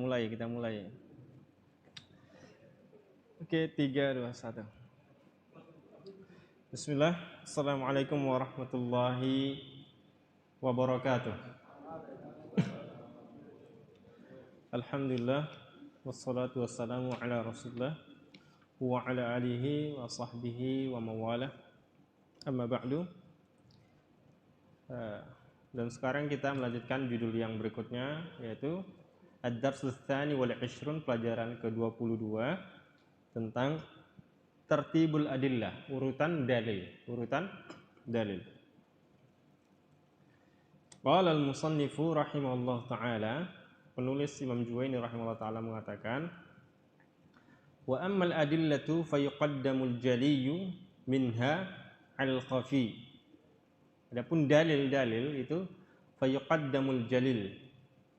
mulai. Oke, 3, 2, 1. Bismillah. Assalamualaikum warahmatullahi wabarakatuh. Alhamdulillah, wassalatu wassalamu ala Rasulillah wa ala alihi wa sahbihi wa mawalah. Amma ba'du. Dan sekarang kita melanjutkan judul yang berikutnya, yaitu Ad-Darsus Tsani wal 20, pelajaran ke-22 tentang Tertibul Adillah, urutan dalil. Qala al-musannifu rahimahullah ta'ala, penulis Imam Juwaini rahimahullah ta'ala mengatakan, wa ammal adillatu fayuqaddamul jaliyyu minha al-khafi. Adapun dalil-dalil itu fayuqaddamul jalil.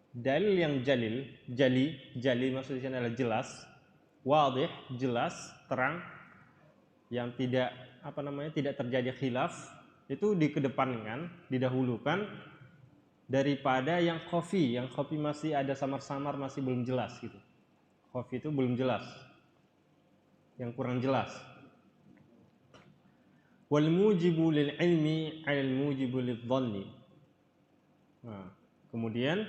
Dalil yang jali maksudnya adalah jelas, wadih, jelas, terang, yang tidak tidak terjadi khilaf, itu dikedepankan, didahulukan daripada yang khafi. Yang khafi masih ada samar-samar, masih belum jelas gitu. Khafi itu belum jelas, yang kurang jelas. Wal mujibu lil ilmi 'alal mujibu lidh dhanni. Nah, kemudian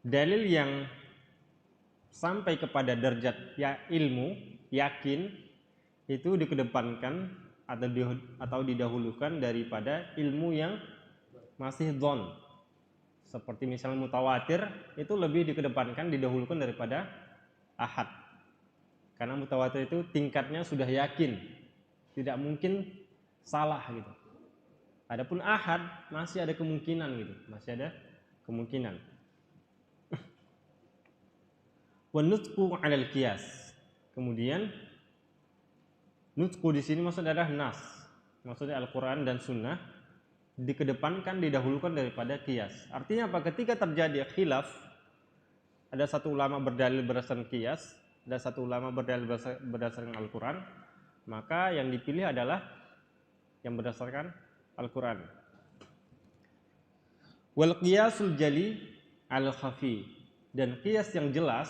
dalil yang sampai kepada derajat ilmu, yakin, itu dikedepankan atau didahulukan daripada ilmu yang masih dhon. Seperti misalnya mutawatir, itu lebih dikedepankan, didahulukan daripada ahad. Karena mutawatir itu tingkatnya sudah yakin, tidak mungkin salah gitu. Adapun ahad masih ada kemungkinan gitu, Wa nutqu 'alal qiyas. Kemudian nutqu di sini maksudnya adalah nas. Maksudnya Al-Qur'an dan Sunnah dikedepankan, didahulukan daripada qiyas. Artinya apa? Ketika terjadi khilaf, ada satu ulama berdalil berdasarkan qiyas, ada satu ulama berdalil berdasarkan Al-Qur'an, maka yang dipilih adalah yang berdasarkan Al-Qur'an. Wal qiyasul jali al khafi. Dan qiyas yang jelas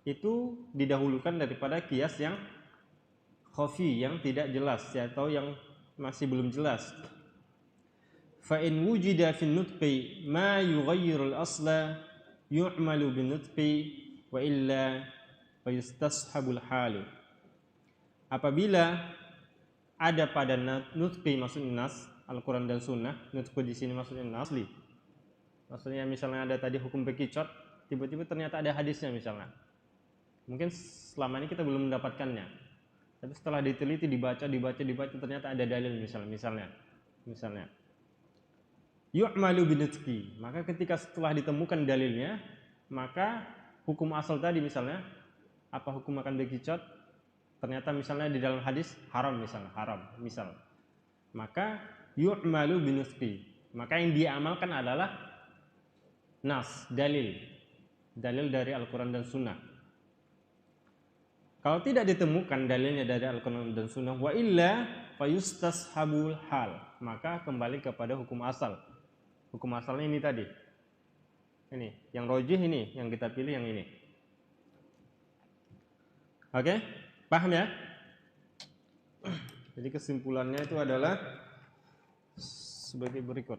itu didahulukan daripada qiyas yang khafi, yang tidak jelas atau yang masih belum jelas. Fa in wujida fi nutqi ma yughayyiru al-asla yu'malu bin nutqi wa illa fa yustashabul halu. Apabila ada pada nutqi, maksudnya nas, Al-Quran dan Sunnah. Nutqi di sini maksudnya nasli. Maksudnya misalnya ada tadi hukum bekicot, tiba-tiba ternyata ada hadisnya misalnya. Mungkin selama ini kita belum mendapatkannya. Tapi setelah diteliti, dibaca, ternyata ada dalil misalnya. Yu'malu binutqi. Maka ketika setelah ditemukan dalilnya, maka hukum asal tadi misalnya, apa hukum makan bekicot, ternyata misalnya di dalam hadis haram misal. Maka yu'malu binutqi. Maka yang diamalkan adalah nas, dalil dari Al-Quran dan Sunnah. Kalau tidak ditemukan dalilnya dari Al-Quran dan Sunnah, wa illa fayustashabul hal, maka kembali kepada hukum asal. Hukum asalnya ini tadi. Ini, yang rojih ini, yang kita pilih yang ini. Oke? Paham ya? Jadi kesimpulannya itu adalah sebagai berikut.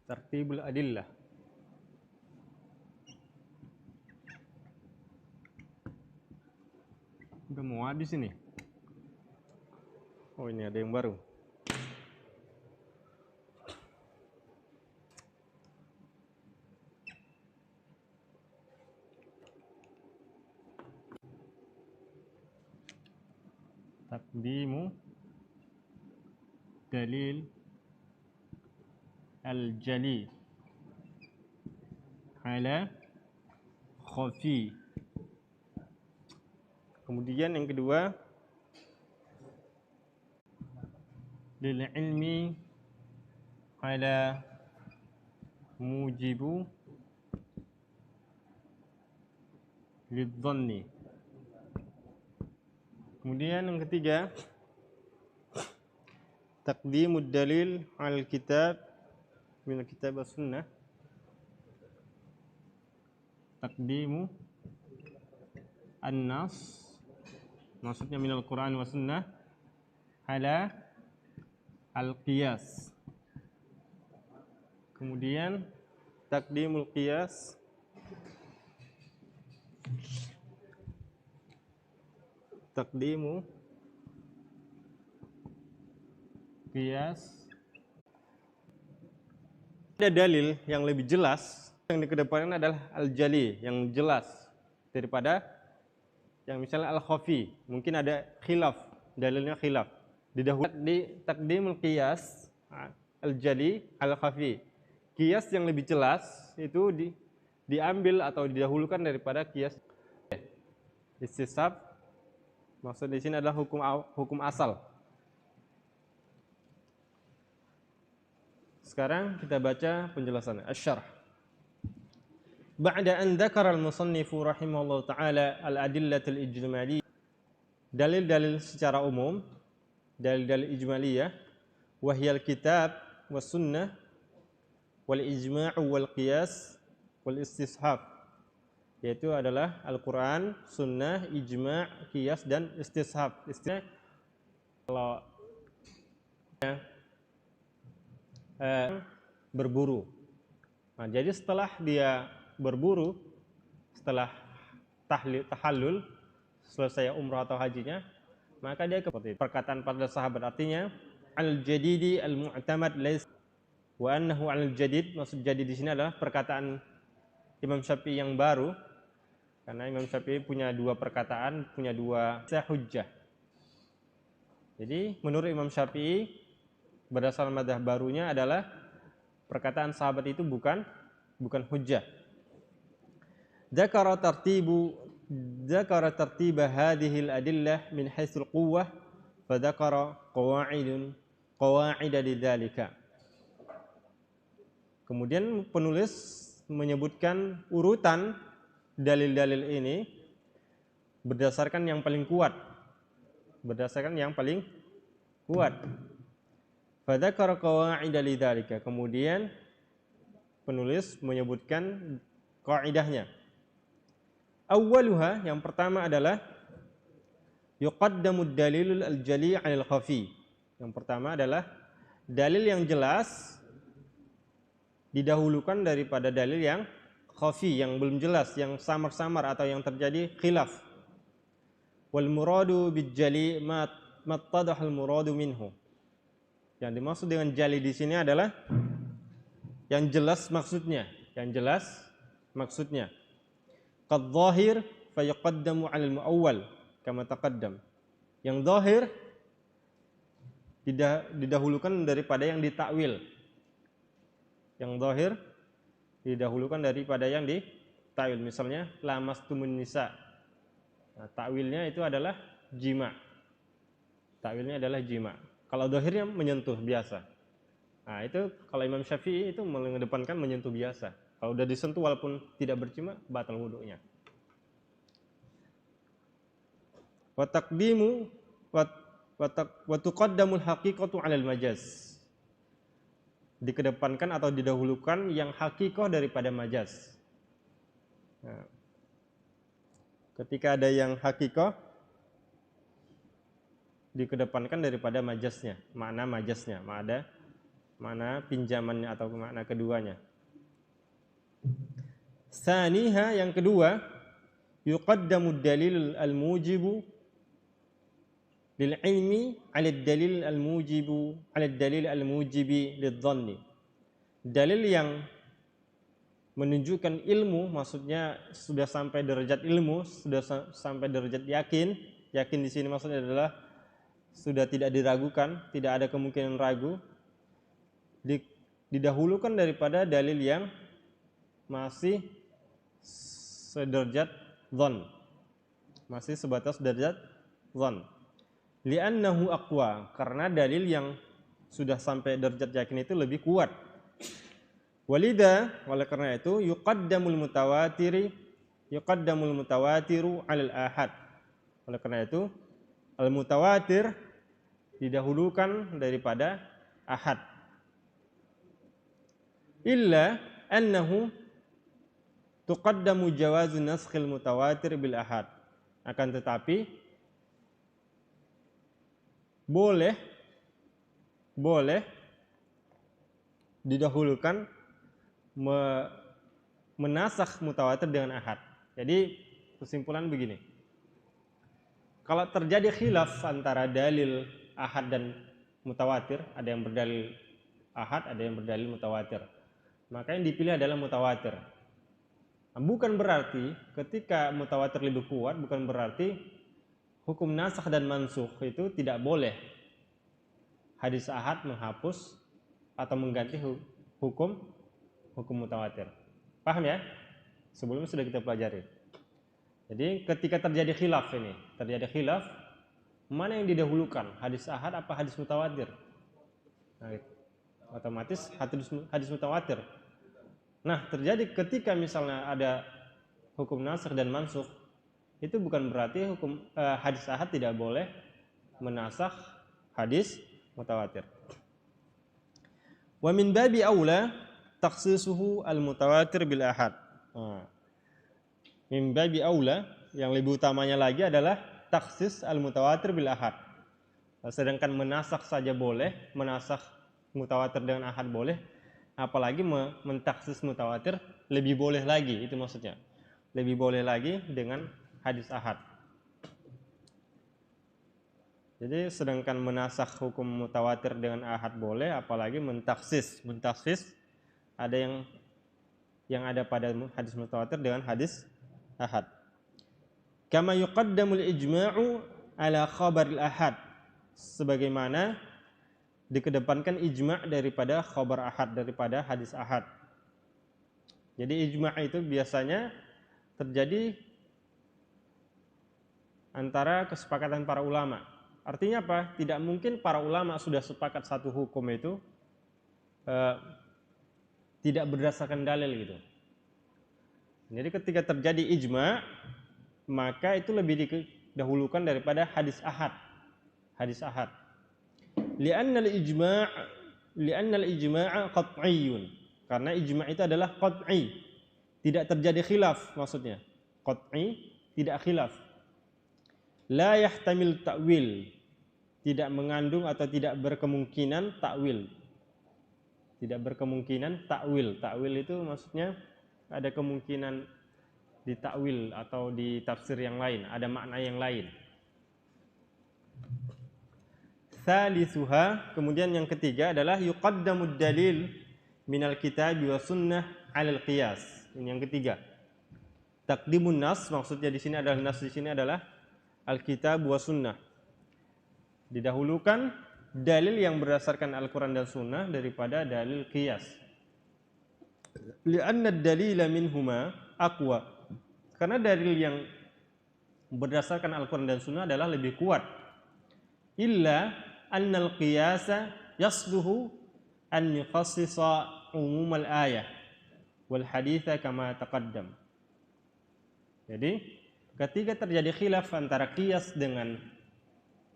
Tertibul adillah. Udah mau habis ini. Oh, ini ada yang baru. Taqdimu dalil al-jali ala khafi. Kemudian yang kedua, lil ilmi ala mujibu lidzanni. Kemudian yang ketiga, taqdimud dalil al kitab min kitab was sunnah. Taqdimu an-nas, maksudnya minal Quran was sunnah, ala al-qiyas. Kemudian taqdimul qiyas taqdimu qiyas. Ada dalil yang lebih jelas, yang dikedepankan adalah al-jali, yang jelas daripada yang misalnya al-khafi. Mungkin ada khilaf, dalilnya khilaf. Didahulukan di taqdimul qiyas al-jali al-khafi. Qiyas yang lebih jelas itu diambil atau didahulukan daripada qiyas istishab. Maksud di sini adalah hukum asal. Sekarang kita baca penjelasannya. Asy-syarh. Ba'da an dzakara al-musannifu rahimahullahu taala al-adillatul ijmaliyah. Dalil-dalil secara umum, dalil-dalil ijmaliyah, wa hiya al-kitab was sunnah wal ijma' wal qiyas wal istishab. Yaitu adalah Al-Quran, Sunnah, Ijma', Qiyas, dan Istishab. Istishab kalau berburu. Nah, jadi setelah dia berburu, setelah tahallul, selesai umrah atau hajinya, maka dia seperti perkataan pada sahabat, artinya al-jadidi al-mu'tamad laisa wa annahu al-jadid. Maksud jadid di sini adalah perkataan Imam Syafi'i yang baru, karena Imam Syafi'i punya dua perkataan, punya dua hujjah. Jadi menurut Imam Syafi'i, berdasarkan madzhab barunya adalah perkataan sahabat itu bukan hujjah. Dzakara tartiba hadhihi al-adillah min haitsul quwwah fa dzakara qawa'ida lidzalika. Kemudian penulis menyebutkan urutan dalil-dalil ini berdasarkan yang paling kuat. Fadzakara qawa'ida lidzalika. Kemudian penulis menyebutkan kaidahnya. Awwaluha, yang pertama adalah yuqaddamud dalilul al-jali' 'alal khafi. Yang pertama adalah dalil yang jelas didahulukan daripada dalil yang khafi, yang belum jelas, yang samar-samar atau yang terjadi khilaf. Wal muradu bil jali ma mattadaha al muradu minhu. Yang dimaksud dengan jali di sini adalah yang jelas maksudnya, Qad zahir fa yuqaddamu 'ala al muawwal kama taqaddam. Yang zahir didahulukan daripada yang ditakwil. Yang zahir didahulukan daripada yang ditakwil. Misalnya lamastumun nisa. Nah, takwilnya itu adalah jima. Kalau zahirnya menyentuh biasa. Nah, itu kalau Imam Syafi'i itu mengedepankan menyentuh biasa. Kalau udah disentuh walaupun tidak berjima, batal wudunya. Wa taqdimu wa tuqaddamul haqiqatu 'alal majaz. Dikedepankan atau didahulukan yang hakikoh daripada majaz. Nah, ketika ada yang hakikoh, dikedepankan daripada majaznya, makna majaznya, mana pinjamannya atau makna keduanya. Saniha, yang kedua, yuqaddamu dalil al-mujibu lil ilmi 'ala dalil al-mujibi lidh-dhanni. Dalil yang menunjukkan ilmu, maksudnya sudah sampai derajat ilmu, sudah sampai derajat yakin. Yakin di sini maksudnya adalah sudah tidak diragukan, tidak ada kemungkinan ragu. Didahulukan daripada dalil yang masih sederajat dhann, masih sebatas derajat dhann. Li'annahu aqwa, karena dalil yang sudah sampai derajat yakin itu lebih kuat. Walida, oleh karena itu yuqaddamul mutawatiru 'alal ahad. Oleh karena itu al mutawatir didahulukan daripada ahad. Illa annahu tuqaddamu jawazu naskhil mutawatir bil ahad. Akan tetapi boleh didahulukan menasakh mutawatir dengan ahad. Jadi kesimpulan begini. Kalau terjadi khilaf antara dalil ahad dan mutawatir, ada yang berdalil ahad, ada yang berdalil mutawatir, maka yang dipilih adalah mutawatir. Nah, bukan berarti ketika mutawatir lebih kuat, bukan berarti hukum nasakh dan mansukh itu tidak boleh. Hadis ahad menghapus atau mengganti hukum mutawatir. Paham ya? Sebelumnya sudah kita pelajari. Jadi ketika terjadi khilaf, mana yang didahulukan, hadis ahad apa hadis mutawatir? Nah, otomatis hadis mutawatir. Nah, terjadi ketika misalnya ada hukum nasakh dan mansukh, itu bukan berarti hadis ahad tidak boleh menasakh hadis mutawatir. Wa min babi aula takhsisuhu al-mutawatir bil ahad. Min babi aula, yang lebih utamanya lagi adalah takhsis al-mutawatir bil ahad. Sedangkan menasakh saja boleh, menasakh mutawatir dengan ahad boleh, apalagi mentaksis mutawatir lebih boleh lagi, itu maksudnya. Lebih boleh lagi dengan hadis ahad. Jadi sedangkan menasakh hukum mutawatir dengan ahad boleh, apalagi mentaksis ada yang ada pada hadis mutawatir dengan hadis ahad. Kama yuqaddamul ijma'u ala khabaril ahad, sebagaimana dikedepankan ijma' daripada khabar ahad, daripada hadis ahad. Jadi ijma' itu biasanya terjadi antara kesepakatan para ulama. Artinya apa? Tidak mungkin para ulama sudah sepakat satu hukum itu tidak berdasarkan dalil gitu. Jadi ketika terjadi ijma', maka itu lebih didahulukan daripada hadis ahad. Li'anna al-ijma' qat'iyyun. Karena ijma' itu adalah qat'i. Tidak terjadi khilaf maksudnya. Qat'i, tidak khilaf. La yahtamil ta'wil. Tidak mengandung atau tidak berkemungkinan ta'wil. Tidak berkemungkinan ta'wil. Ta'wil itu maksudnya ada kemungkinan ditakwil atau ditafsir yang lain, ada makna yang lain. Thalithuha, kemudian yang ketiga adalah yuqaddamud dalil minal kitab wa sunnah 'alal qiyas. Ini yang ketiga. Taqdimun nas, maksudnya di sini adalah nas, di sini adalah alkitab wa sunnah. Didahulukan dalil yang berdasarkan Al-Qur'an dan sunnah daripada dalil qiyas. Li'anna ad-dalila minhuma aqwa. Karena dalil yang berdasarkan Al-Qur'an dan sunnah adalah lebih kuat. Illa annal qiyasa yasluhu an yukhassisa umum al-ayah wal haditha kama taqaddam. Jadi ketika terjadi khilaf antara qiyas dengan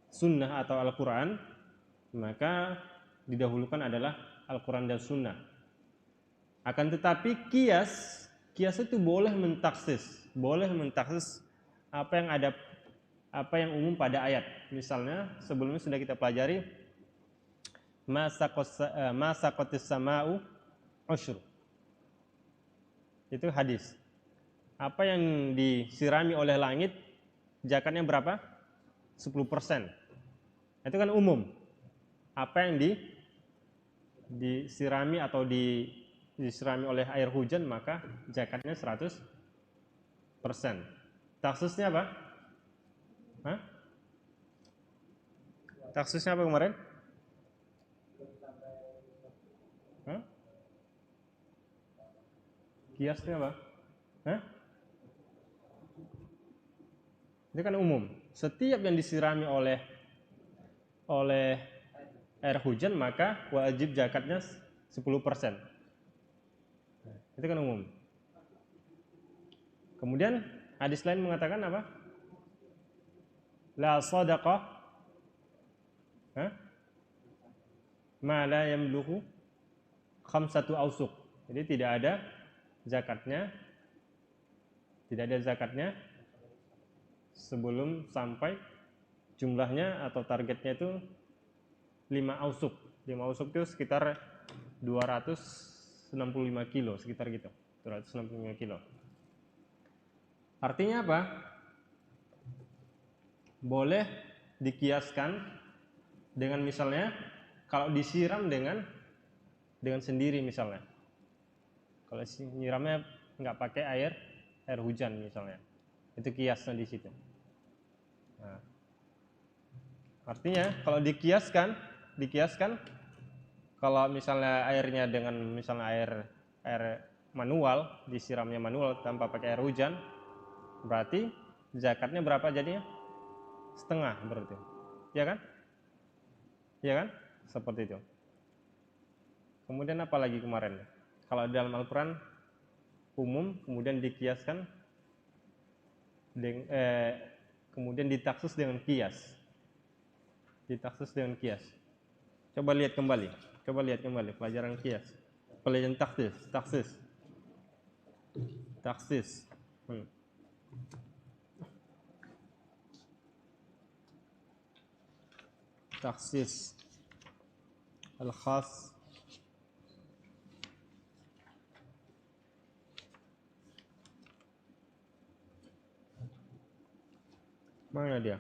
sunnah atau Al-Qur'an, maka didahulukan adalah Al-Qur'an dan sunnah. Akan tetapi kias itu boleh mentaksis apa yang umum pada ayat. Misalnya sebelumnya sudah kita pelajari ma saqatis sama'u usyr. Itu hadis. Apa yang disirami oleh langit zakatnya berapa? 10%. Itu kan umum. Apa yang disirami atau diserami oleh air hujan maka zakatnya 100%. Taksisnya apa? Taksisnya apa kemarin? Kiasnya apa? Itu kan umum. Setiap yang disirami oleh air hujan, maka wajib zakatnya 10%. Itu kan umum. Kemudian hadis lain mengatakan apa? La sadaqah ma la yamluku khamsatu ausuk. Jadi tidak ada zakatnya sebelum sampai jumlahnya atau targetnya itu 5 ausuk. 5 ausuk itu sekitar 265 kilo, sekitar gitu. 265 kilo. Artinya apa? Boleh dikiaskan dengan misalnya kalau disiram dengan sendiri misalnya. Kalau nyiramnya nggak pakai air hujan misalnya, itu kiasnya di situ. Nah, artinya kalau dikiaskan kalau misalnya airnya dengan misalnya air manual, disiramnya manual tanpa pakai air hujan, berarti zakatnya berapa jadinya? Setengah berarti, ya kan? Ya kan? Seperti itu. Kemudian apa lagi kemarin? Kalau dalam Al-Quran umum, kemudian dikiaskan, kemudian ditaksus dengan kias. Coba lihat kembali pelajaran kias, pelajaran taksis. Taksis al-khas mana dia?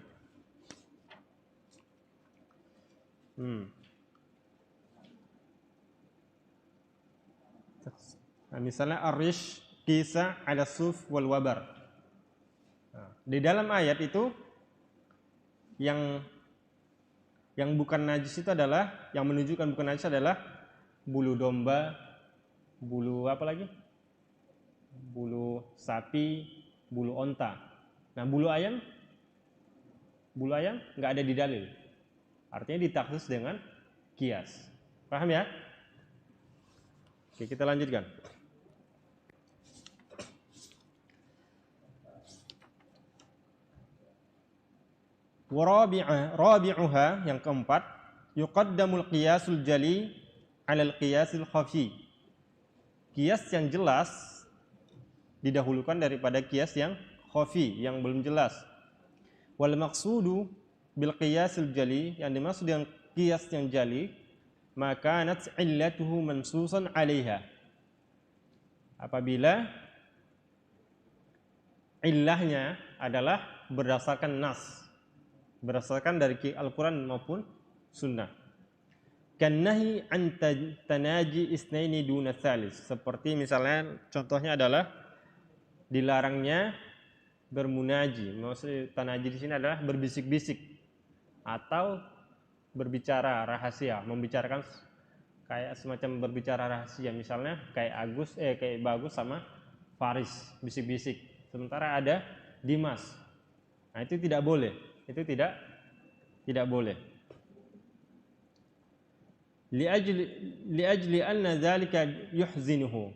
Nah, misalnya arish kisa ala suf wal wabar. Nah, di dalam ayat itu yang bukan najis itu adalah, yang menunjukkan bukan najis adalah bulu domba, bulu apa lagi? Bulu sapi, bulu onta. Nah, bulu ayam nggak ada di dalil. Artinya ditaksis dengan kias. Paham ya? Oke, kita lanjutkan. Rabi'uha, yang keempat, yuqaddamul qiyasul jali 'alal qiyasil khafi. Kias yang jelas didahulukan daripada kias yang khafi, yang belum jelas. Wal maqsudu bil qiyasil jali, yang dimaksud dengan kias yang jali, maka nat illatuhu mansusan 'alaiha. Apabila illahnya adalah berdasarkan nas, berdasarkan dari Al-Quran maupun Sunnah. Kannahi an tanaji isnaini duna tsalis. Seperti misalnya contohnya adalah dilarangnya bermunaji. Maksudnya tanaji di sini adalah berbisik-bisik atau berbicara rahasia, membicarakan kayak semacam berbicara rahasia, misalnya kayak Bagus sama Faris bisik-bisik. Sementara ada Dimas. Nah, itu tidak boleh. Itu tidak boleh. Liajli anna dzalika yuhzinuhu.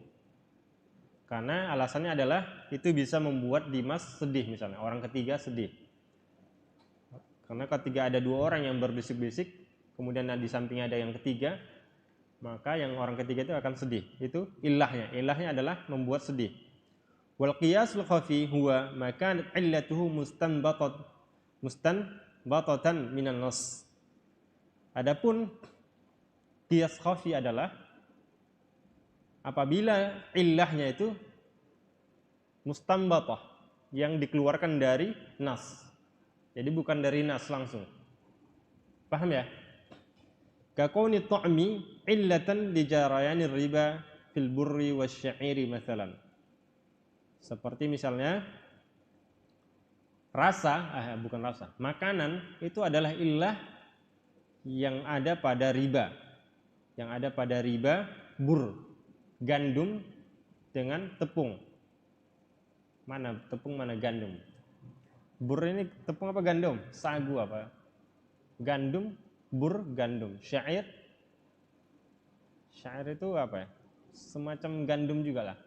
Karena alasannya adalah itu bisa membuat Dimas sedih, misalnya orang ketiga sedih. Karena ketika ada dua orang yang berbisik-bisik, kemudian di sampingnya ada yang ketiga, maka yang orang ketiga itu akan sedih. Itu illahnya. Illahnya adalah membuat sedih. Wal qiyasul khafi huwa ma kanat illatuhu mustanbatatan minan nas. Adapun qiyas khafi adalah apabila illahnya itu mustanbatah, yang dikeluarkan dari nas. Jadi bukan dari nas langsung. Paham ya? Ka qauni ta'mi illatan li jarayanir riba fil burri wasy'iri mathalan. Seperti misalnya makanan itu adalah illah yang ada pada riba. Yang ada pada riba bur, gandum dengan tepung. Mana tepung, mana gandum? Bur ini tepung apa gandum? Sagu apa? Gandum bur gandum. Syair itu apa ya? Semacam gandum juga lah.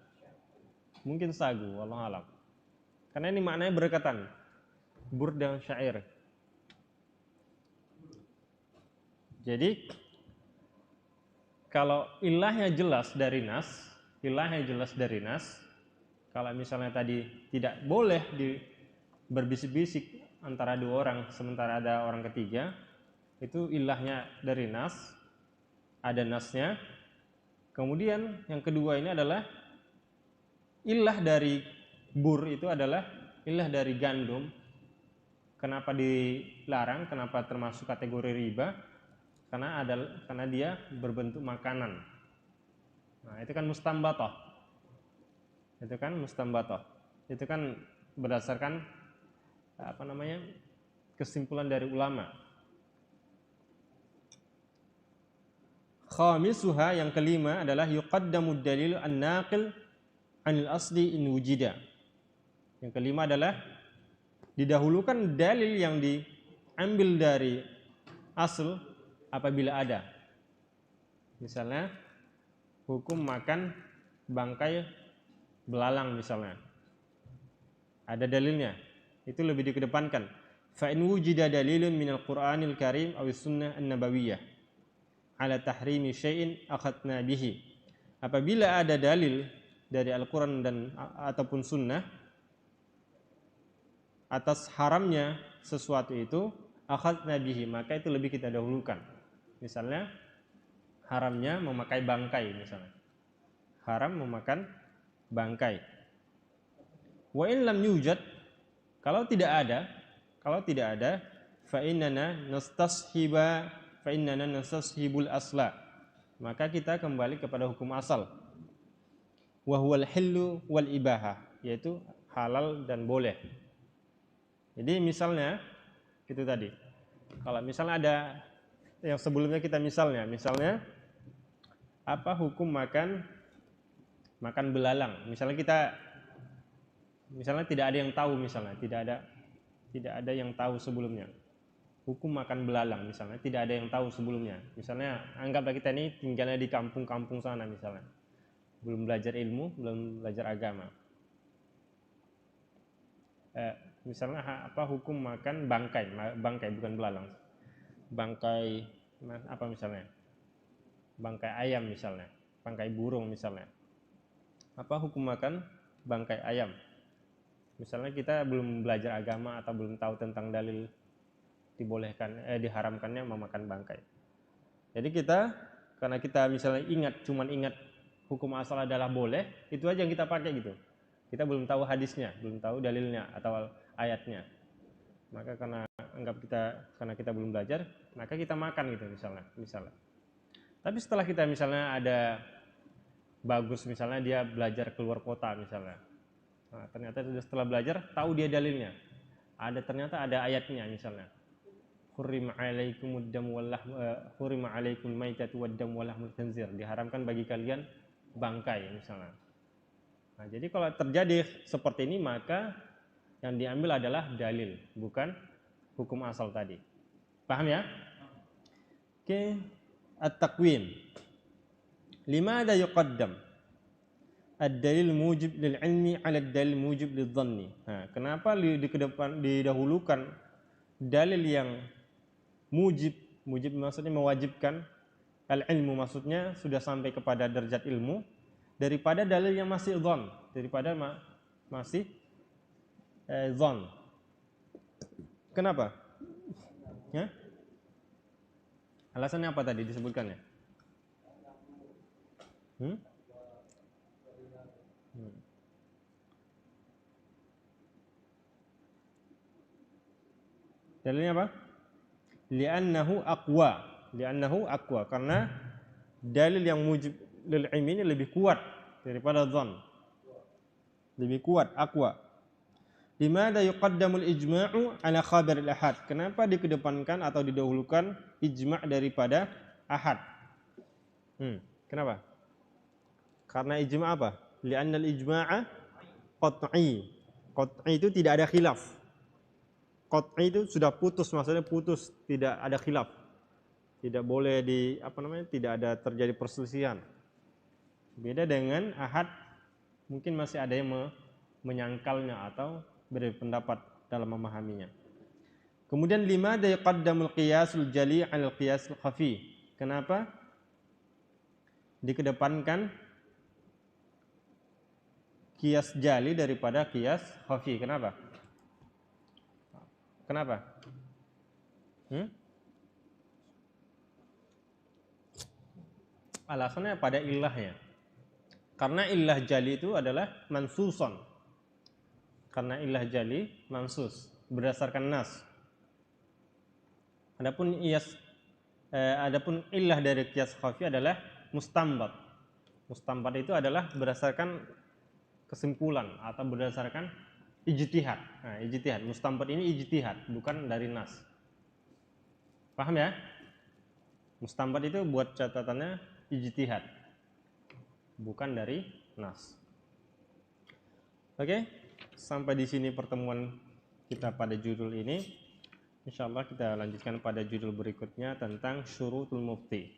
Mungkin sagu, wallahu alam. Karena ini maknanya berdekatan. Bur dan syair. Jadi kalau ilahnya jelas dari nas, kalau misalnya tadi tidak boleh berbisik-bisik antara dua orang sementara ada orang ketiga, itu ilahnya dari nas, ada nasnya. Kemudian yang kedua ini adalah ilah dari bur, itu adalah ilah dari gandum. Kenapa dilarang? Kenapa termasuk kategori riba? Karena dia berbentuk makanan. Nah, itu kan mustambatah. Itu kan berdasarkan kesimpulan dari ulama. Khamisuha, yang kelima adalah yuqaddamu dalil an-naqil 'anil asli in wujida. Yang kelima adalah didahulukan dalil yang diambil dari asal apabila ada. Misalnya hukum makan bangkai belalang misalnya. Ada dalilnya. Itu lebih dikedepankan. Fa in wujida dalilun minal Qur'anil Karim aw sunnah an-nabawiyyah ala tahrimi syai'in akhadna bihi. Apabila ada dalil dari Al-Qur'an dan ataupun sunnah atas haramnya sesuatu itu, akhadna bihi, maka itu lebih kita dahulukan. Misalnya haramnya memakai bangkai misalnya. Haram memakan bangkai. Wa in lam yujad, kalau tidak ada fa innana nastashibul asla, maka kita kembali kepada hukum asal. Wa huwal hillu wal ibahah, yaitu halal dan boleh. Jadi misalnya itu tadi. Kalau misalnya ada yang sebelumnya kita misalnya apa hukum makan belalang? Misalnya tidak ada yang tahu, tidak ada yang tahu sebelumnya. Hukum makan belalang misalnya tidak ada yang tahu sebelumnya. Misalnya anggaplah kita ini tinggalnya di kampung-kampung sana misalnya. Belum belajar ilmu, belum belajar agama. Misalnya apa hukum makan bangkai bukan belalang. Bangkai apa misalnya? Bangkai ayam misalnya, bangkai burung misalnya. Apa hukum makan bangkai ayam? Misalnya kita belum belajar agama atau belum tahu tentang dalil diharamkannya memakan bangkai. Jadi karena kita misalnya cuma ingat hukum asal adalah boleh, itu aja yang kita pakai gitu. Kita belum tahu hadisnya, belum tahu dalilnya atau ayatnya. Maka karena kita belum belajar, maka kita makan gitu misalnya. Tapi setelah kita misalnya ada bagus, misalnya dia belajar keluar kota misalnya. Nah, ternyata setelah belajar tahu dia dalilnya. Ternyata ada ayatnya misalnya. Hurrima alaikumud dam wal lahm hurrima alaikumul maitatu wad dam wal lahmul khinzir. Diharamkan bagi kalian bangkai misalnya. Nah, jadi kalau terjadi seperti ini maka yang diambil adalah dalil, bukan hukum asal tadi. Paham ya? Oke, at-taqwim. Limadha yuqaddam ad-dalil mujib lil ilmi 'ala ad-dalil mujib lil dhanni. Nah, kenapa didahulukan dalil yang mujib maksudnya mewajibkan, al-ilmu maksudnya sudah sampai kepada derajat ilmu, daripada dalil yang masih dhann, daripada masih dhann. Kenapa? Ya? Alasannya apa tadi disebutkannya? Dalilnya apa? Li'annahu aqwa, karena dalil yang mujib lil ilmi ini lebih kuat daripada dhann. Lebih kuat, aqwa. Limadha yuqaddamul ijma'u ala khabar al-ahad? Kenapa dikedepankan atau didahulukan ijma' daripada ahad? Kenapa? Karena ijma' apa? Li'annal ijma'a qat'i. Qat'i itu tidak ada khilaf. Qat'i itu sudah putus, maksudnya putus, tidak ada khilaf. Tidak boleh tidak ada terjadi perselisihan. Beda dengan ahad, mungkin masih ada yang menyangkalnya atau berpendapat dalam memahaminya. Kemudian 5, yaqaddamul qiyasul jali 'alal qiyasil khafi. Kenapa dikedepankan qiyas jali daripada qiyas khafi? Kenapa? Kenapa? Alasannya pada ilahnya. Karena ilah jali itu adalah mansuson. Karena ilah jali mansus berdasarkan nas. Adapun ilah dari qiyas khafi adalah mustambat. Mustambat itu adalah berdasarkan kesimpulan atau berdasarkan ijtihad. Nah, ijtihad. Mustambat ini ijtihad, bukan dari nas. Paham ya? Mustambat itu buat catatannya ijtihad, bukan dari nas. Oke, sampai di sini pertemuan kita pada judul ini. Insyaallah kita lanjutkan pada judul berikutnya tentang syurutul mufti.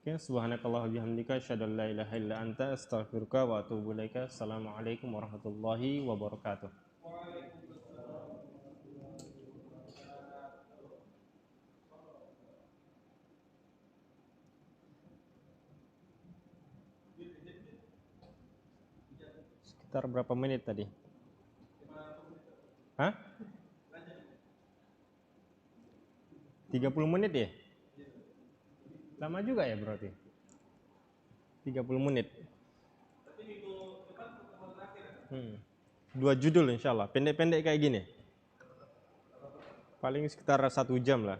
Oke, subhanakallah bihamdika asyhadu an la ilaha illa anta astaghfiruka wa atubu ilaika. Assalamualaikum warahmatullahi wabarakatuh. Sekitar berapa menit tadi? Hah? 30 menit ya? Lama juga ya berarti? 30 menit. 2 judul insya Allah. Pendek-pendek kayak gini. Paling sekitar 1 jam lah.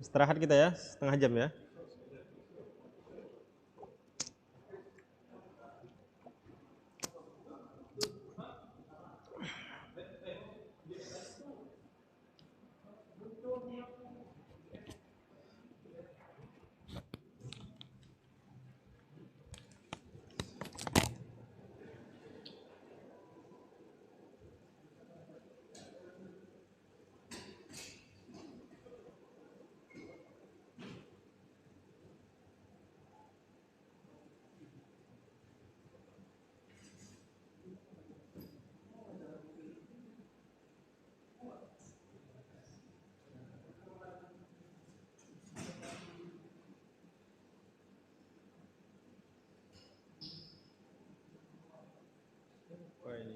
Istirahat kita ya, setengah jam ya. Ini.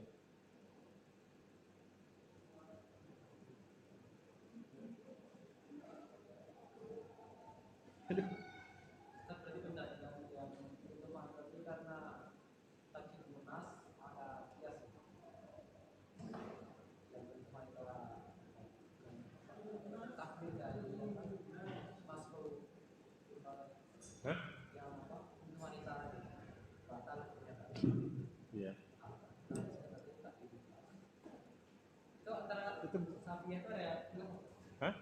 Hah? Iya. Hah?